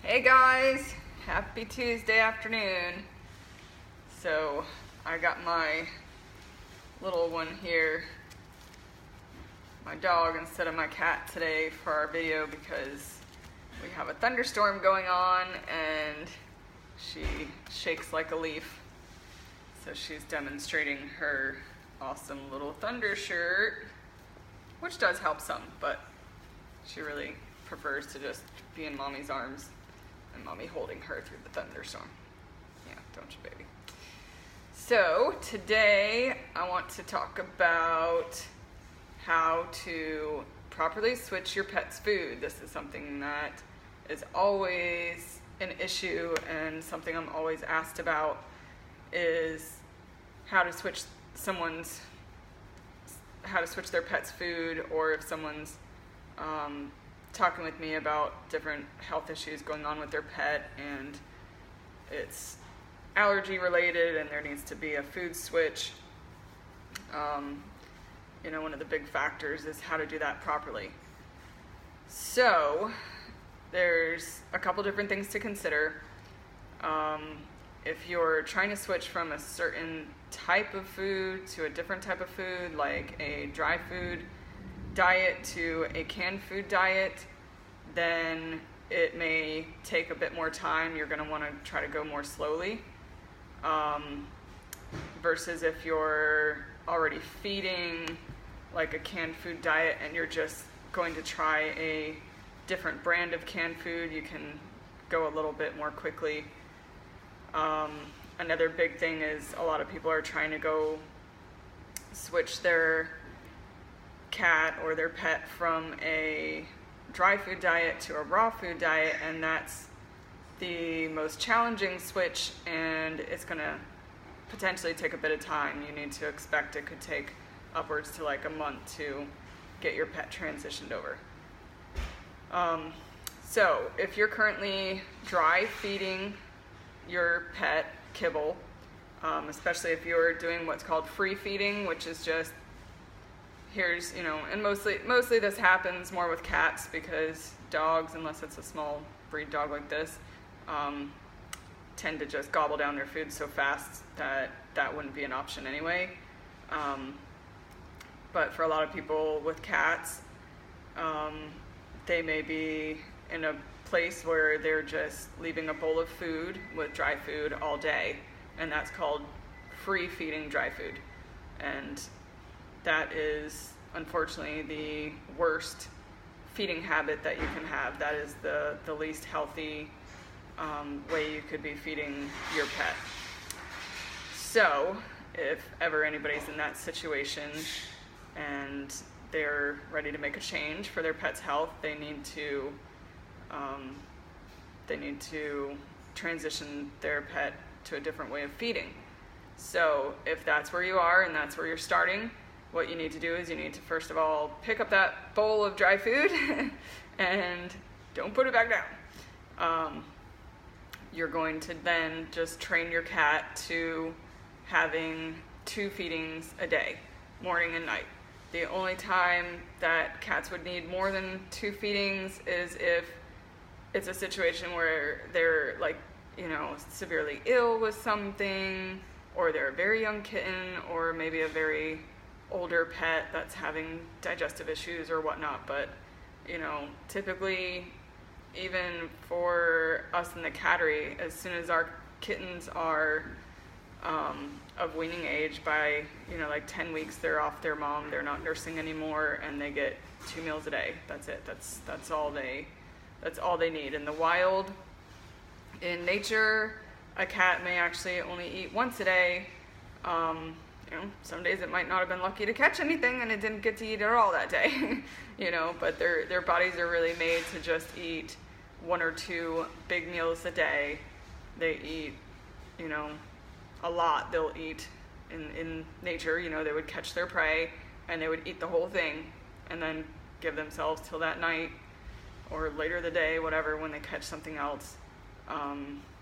Hey guys, happy Tuesday afternoon. So I got my little one here, my dog instead of my cat today for our video because we have a thunderstorm going on and she shakes like a leaf. So she's demonstrating her awesome little thunder shirt, which does help some, but she really prefers to just be in mommy's arms and mommy holding her through the thunderstorm. Yeah, don't you, baby? So today I want to talk about how to properly switch your pet's food. This is something that is always an issue and something I'm always asked about, is how to switch their pet's food, or if someone's talking with me about different health issues going on with their pet and it's allergy related and there needs to be a food switch. One of the big factors is how to do that properly. So there's a couple different things to consider. If you're trying to switch from a certain type of food to a different type of food, like a dry food diet to a canned food diet, then it may take a bit more time. You're going to want to try to go more slowly, versus if you're already feeding like a canned food diet and you're just going to try a different brand of canned food, you can go a little bit more quickly. Another big thing is a lot of people are trying to go switch their cat or their pet from a dry food diet to a raw food diet, and that's the most challenging switch, and it's going to potentially take a bit of time. You need to expect it could take upwards to like a month to get your pet transitioned over. So if you're currently dry feeding your pet kibble, especially if you're doing what's called free feeding, which is just and mostly this happens more with cats, because dogs, unless it's a small breed dog like this, tend to just gobble down their food so fast that wouldn't be an option anyway. But for a lot of people with cats, they may be in a place where they're just leaving a bowl of food with dry food all day, and that's called free feeding dry food. And that is unfortunately the worst feeding habit that you can have. That is the least healthy way you could be feeding your pet. So if ever anybody's in that situation and they're ready to make a change for their pet's health, they need to transition their pet to a different way of feeding. So if that's where you are and that's where you're starting, what you need to do is you need to first of all pick up that bowl of dry food and don't put it back down. You're going to then just train your cat to having 2 feedings a day, morning and night. The only time that cats would need more than 2 feedings is if it's a situation where they're severely ill with something, or they're a very young kitten, or maybe a very older pet that's having digestive issues or whatnot. But typically, even for us in the cattery, as soon as our kittens are of weaning age, by 10 weeks, they're off their mom, they're not nursing anymore, and they get 2 meals a day. That's it. That's all they need. In the wild, in nature, a cat may actually only eat once a day. Some days it might not have been lucky to catch anything and it didn't get to eat at all that day. But their bodies are really made to just eat 1 or 2 big meals a day. They eat, a lot. They'll eat in nature, they would catch their prey and they would eat the whole thing and then give themselves till that night or later the day, whatever, when they catch something else,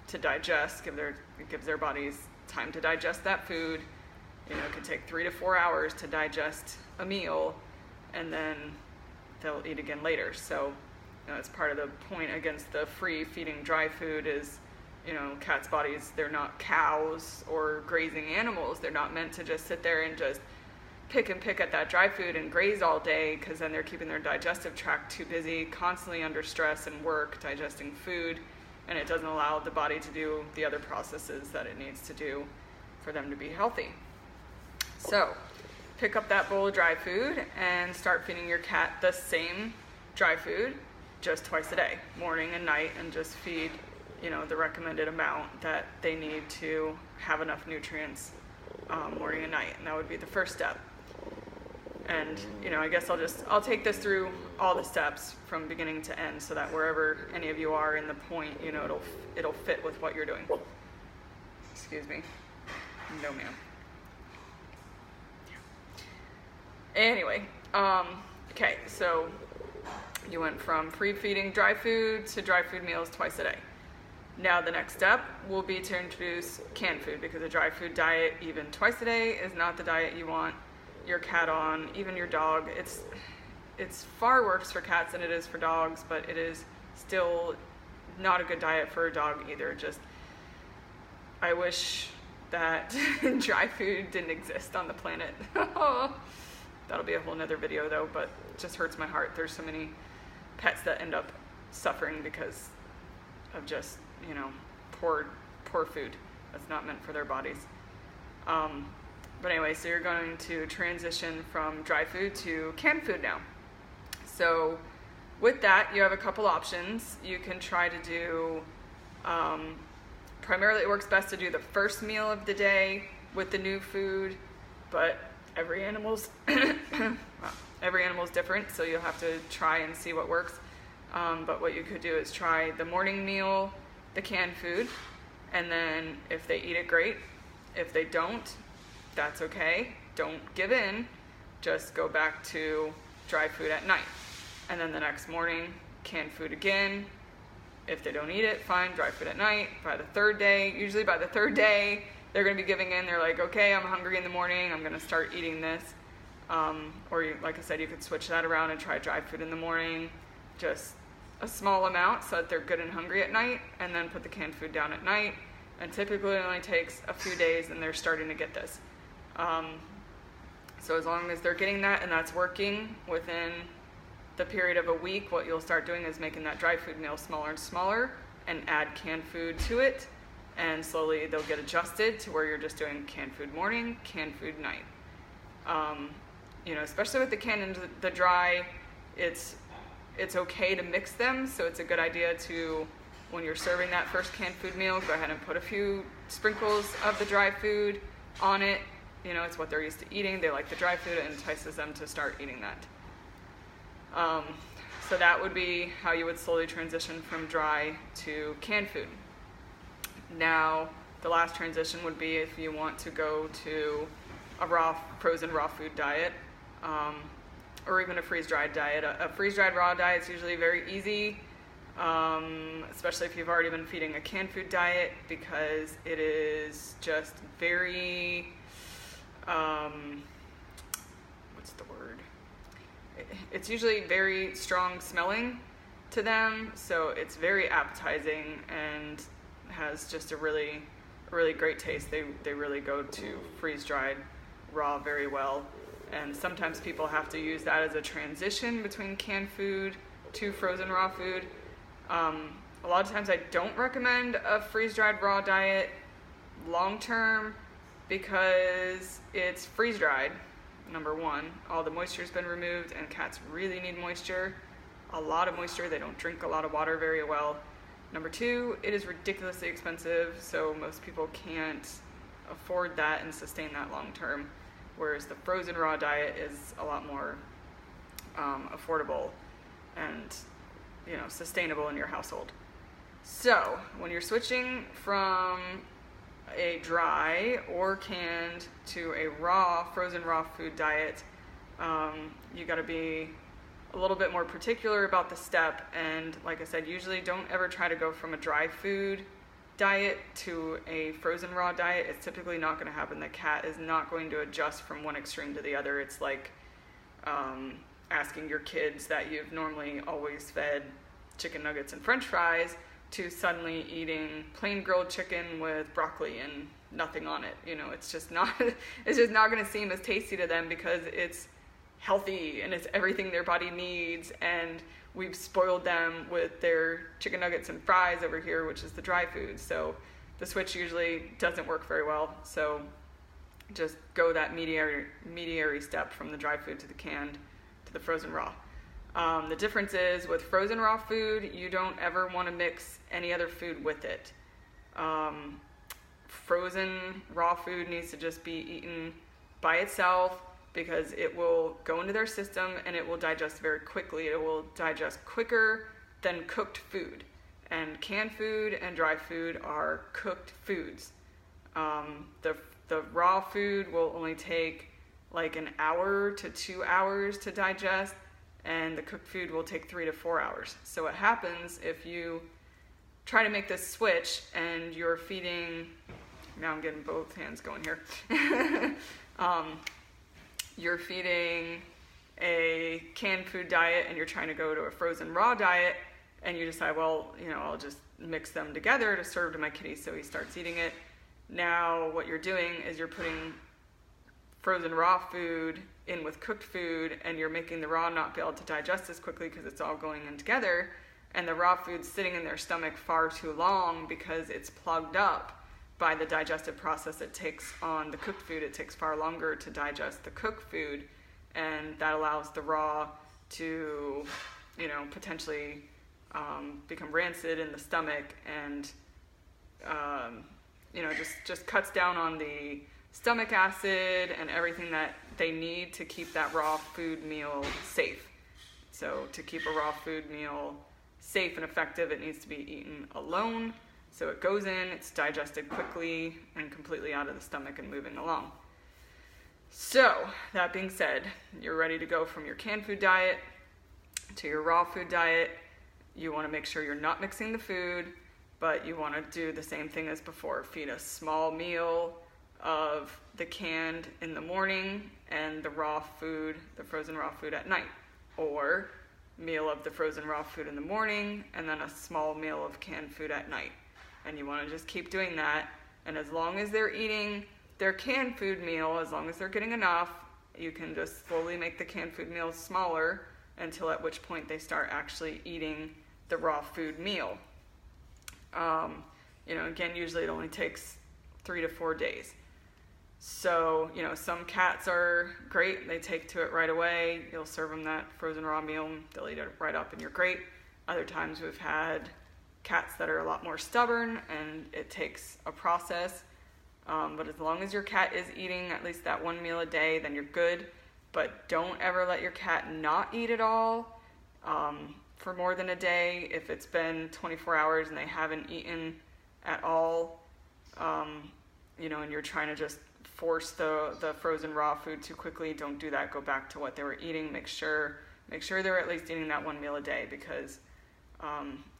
to digest. It gives their bodies time to digest that food. It could take 3 to 4 hours to digest a meal, and then they'll eat again later. So That's part of the point against the free feeding dry food is, cats' bodies, they're not cows or grazing animals. They're not meant to just sit there and just pick at that dry food and graze all day, because then they're keeping their digestive tract too busy, constantly under stress and work, digesting food, and it doesn't allow the body to do the other processes that it needs to do for them to be healthy. So, pick up that bowl of dry food and start feeding your cat the same dry food just twice a day, morning and night, and just feed, the recommended amount that they need to have enough nutrients morning and night, and that would be the first step. And, I guess I'll take this through all the steps from beginning to end, so that wherever any of you are in the point, it'll fit with what you're doing. Excuse me. No, ma'am. Anyway, okay, so you went from free feeding dry food to dry food meals twice a day. Now the next step will be to introduce canned food, because a dry food diet, even twice a day, is not the diet you want your cat on, even your dog. It's far worse for cats than it is for dogs, but it is still not a good diet for a dog either. Just, I wish that dry food didn't exist on the planet. That'll be a whole nother video though, but it just hurts my heart. There's so many pets that end up suffering because of just, poor food that's not meant for their bodies. But anyway, so you're going to transition from dry food to canned food now. So with that, you have a couple options. You can try to do, primarily it works best to do the first meal of the day with the new food, but every animal's different, so you'll have to try and see what works. But what you could do is try the morning meal, the canned food, and then if they eat it, great. If they don't, that's okay. Don't give in. Just go back to dry food at night. And then the next morning, canned food again. If they don't eat it, fine, dry food at night. Usually by the third day, they're going to be giving in. They're like, okay, I'm hungry in the morning. I'm going to start eating this. Like I said, you could switch that around and try dry food in the morning. Just a small amount so that they're good and hungry at night, and then put the canned food down at night. And typically it only takes a few days and they're starting to get this. So as long as they're getting that and that's working within the period of a week, what you'll start doing is making that dry food meal smaller and smaller and add canned food to it. And slowly they'll get adjusted to where you're just doing canned food morning, canned food night. Especially with the canned and the dry, it's okay to mix them. So it's a good idea to, when you're serving that first canned food meal, go ahead and put a few sprinkles of the dry food on it. It's what they're used to eating. They like the dry food. It entices them to start eating that. So that would be how you would slowly transition from dry to canned food. Now, the last transition would be if you want to go to a frozen raw food diet, or even a freeze-dried diet. A freeze-dried raw diet is usually very easy, especially if you've already been feeding a canned food diet, because it is just very, what's the word? It's usually very strong smelling to them, so it's very appetizing and has just a really great taste. They really go to freeze-dried raw very well. And sometimes people have to use that as a transition between canned food to frozen raw food. A lot of times I don't recommend a freeze-dried raw diet long-term, because it's freeze-dried, number one. All the moisture's been removed, and cats really need moisture. A lot of moisture. They don't drink a lot of water very well. Number two, it is ridiculously expensive, so most people can't afford that and sustain that long-term. Whereas the frozen raw diet is a lot more affordable and sustainable in your household. So when you're switching from a dry or canned to a frozen raw food diet, you got to be a little bit more particular about the step. And like I said, usually don't ever try to go from a dry food diet to a frozen raw diet. It's typically not going to happen. The cat is not going to adjust from one extreme to the other. It's like asking your kids that you've normally always fed chicken nuggets and french fries to suddenly eating plain grilled chicken with broccoli and nothing on it. It's just not going to seem as tasty to them because it's healthy and it's everything their body needs, and we've spoiled them with their chicken nuggets and fries over here, which is the dry food. So the switch usually doesn't work very well. So just go that mediary step from the dry food to the canned to the frozen raw. The difference is with frozen raw food, you don't ever want to mix any other food with it. Frozen raw food needs to just be eaten by itself because it will go into their system and it will digest very quickly. It will digest quicker than cooked food. And canned food and dry food are cooked foods. The raw food will only take like an hour to 2 hours to digest, and the cooked food will take 3 to 4 hours. So what happens if you try to make this switch and you're feeding, now I'm getting both hands going here, you're feeding a canned food diet and you're trying to go to a frozen raw diet, and you decide, well, I'll just mix them together to serve to my kitty, so he starts eating it. Now what you're doing is you're putting frozen raw food in with cooked food, and you're making the raw not be able to digest as quickly because it's all going in together, and the raw food's sitting in their stomach far too long because it's plugged up by the digestive process it takes on the cooked food. It takes far longer to digest the cooked food, and that allows the raw to, potentially become rancid in the stomach, and just cuts down on the stomach acid and everything that they need to keep that raw food meal safe. So to keep a raw food meal safe and effective, it needs to be eaten alone. So it goes in, it's digested quickly and completely out of the stomach and moving along. So that being said, you're ready to go from your canned food diet to your raw food diet. You want to make sure you're not mixing the food, but you want to do the same thing as before. Feed a small meal of the canned in the morning and the raw food, the frozen raw food at night. Or meal of the frozen raw food in the morning and then a small meal of canned food at night. And you want to just keep doing that. And as long as they're eating their canned food meal, as long as they're getting enough, you can just slowly make the canned food meal smaller until at which point they start actually eating the raw food meal. Again, usually it only takes 3 to 4 days. So, some cats are great. They take to it right away. You'll serve them that frozen raw meal. They'll eat it right up and you're great. Other times we've had cats that are a lot more stubborn and it takes a process. But as long as your cat is eating at least that one meal a day, then you're good. But don't ever let your cat not eat at all for more than a day. If it's been 24 hours and they haven't eaten at all, and you're trying to just force the frozen raw food too quickly, don't do that. Go back to what they were eating. Make sure they're at least eating that one meal a day, because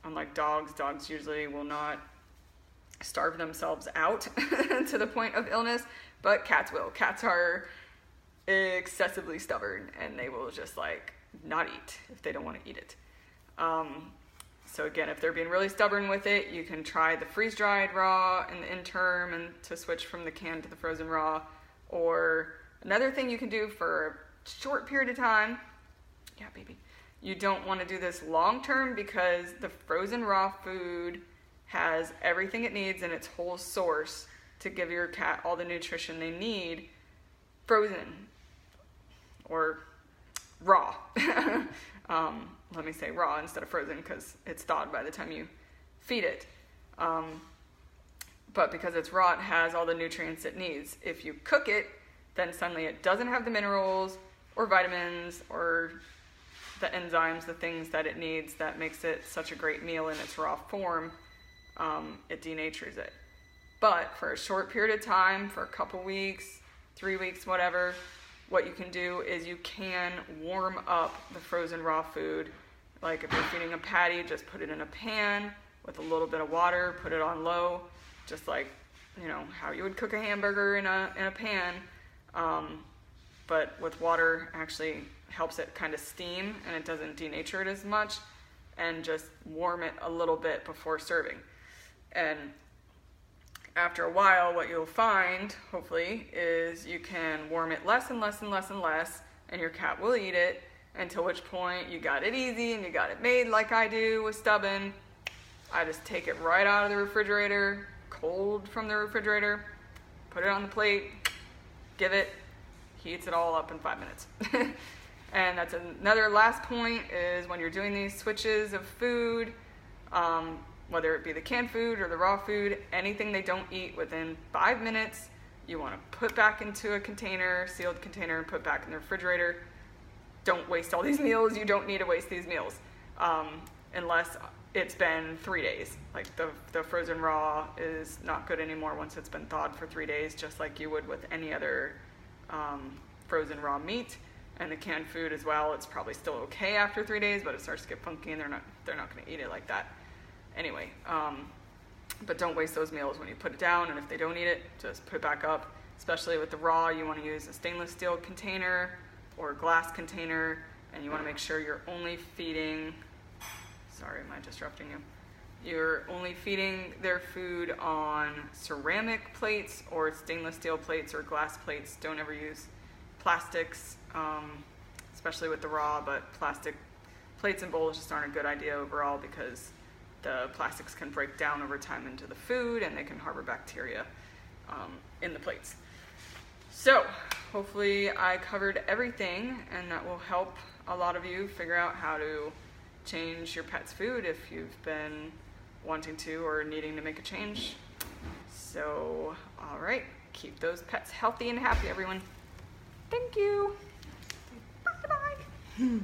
unlike dogs usually will not starve themselves out to the point of illness, but cats will. Cats are excessively stubborn and they will just not eat if they don't want to eat it. So again, if they're being really stubborn with it, you can try the freeze-dried raw in the interim and to switch from the canned to the frozen raw. Or another thing you can do for a short period of time, yeah, baby, you don't want to do this long-term because the frozen raw food has everything it needs in its whole source to give your cat all the nutrition they need frozen or raw. Let me say raw instead of frozen because it's thawed by the time you feed it. But because it's raw, it has all the nutrients it needs. If you cook it, then suddenly it doesn't have the minerals or vitamins or the enzymes, the things that it needs that makes it such a great meal in its raw form. It denatures it. But for a short period of time, for a couple weeks, 3 weeks, whatever, what you can do is you can warm up the frozen raw food. Like if you're feeding a patty, just put it in a pan with a little bit of water, put it on low, just like, how you would cook a hamburger in a pan. But with water actually helps it kind of steam and it doesn't denature it as much. and just warm it a little bit before serving. And after a while, what you'll find, hopefully, is you can warm it less and less and less and less, and your cat will eat it, until which point you got it easy and you got it made like I do with Stubborn. I just take it right out of the refrigerator, cold from the refrigerator, put it on the plate, give it, he eats it all up in 5 minutes. And that's another last point, is when you're doing these switches of food, whether it be the canned food or the raw food, anything they don't eat within 5 minutes, you want to put back into a container, sealed container, and put back in the refrigerator. Don't waste all these meals. You don't need to waste these meals unless it's been 3 days. Like the frozen raw is not good anymore once it's been thawed for 3 days, just like you would with any other frozen raw meat. And the canned food as well, it's probably still okay after 3 days, but it starts to get funky and they're not going to eat it like that. Anyway, but don't waste those meals when you put it down, and if they don't eat it, just put it back up. Especially with the raw, you want to use a stainless steel container or a glass container, and you want to make sure you're only feeding, sorry, am I disrupting you? You're only feeding their food on ceramic plates or stainless steel plates or glass plates. Don't ever use plastics, especially with the raw, but plastic plates and bowls just aren't a good idea overall, because the plastics can break down over time into the food and they can harbor bacteria in the plates. So hopefully I covered everything, and that will help a lot of you figure out how to change your pet's food if you've been wanting to or needing to make a change. So, all right, keep those pets healthy and happy, everyone. Thank you. Bye-bye.